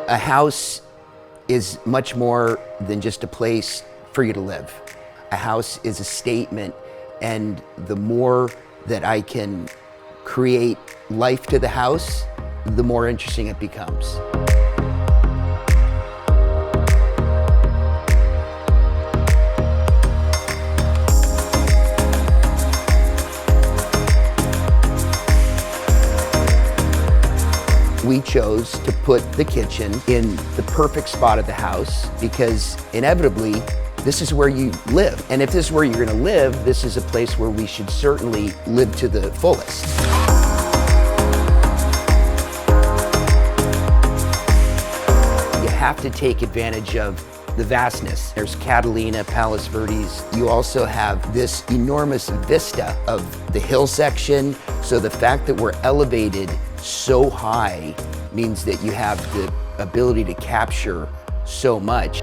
A house is much more than just a place for you to live. A house is a statement, and the more that I can create life to the house, the more interesting it becomes. We chose to put the kitchen in the perfect spot of the house because inevitably, this is where you live. And if this is where you're gonna live, this is a place where we should certainly live to the fullest. You have to take advantage of the vastness. There's Catalina, Palos Verdes. You also have this enormous vista of the hill section. So the fact that we're elevated so high means that you have the ability to capture so much.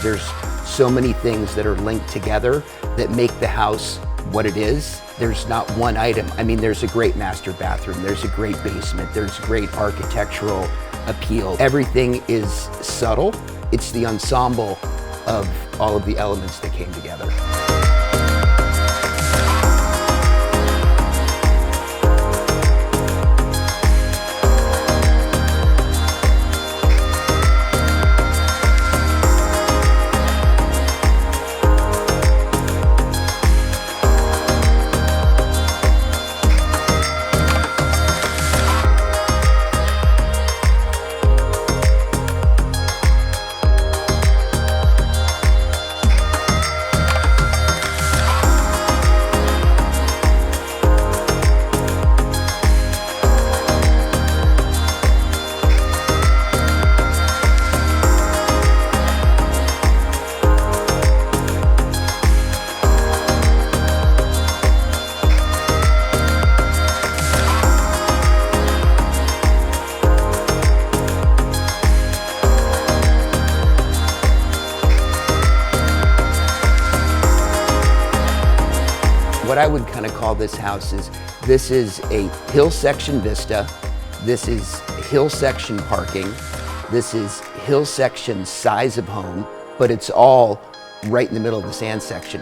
There's so many things that are linked together that make the house what it is. There's not one item. I mean, there's a great master bathroom, there's a great basement, there's great architectural appeal. Everything is subtle. It's the ensemble of all of the elements that came together. What I would kind of call this house is, this is a hill section vista, this is hill section parking, this is hill section size of home, but it's all right in the middle of the sand section.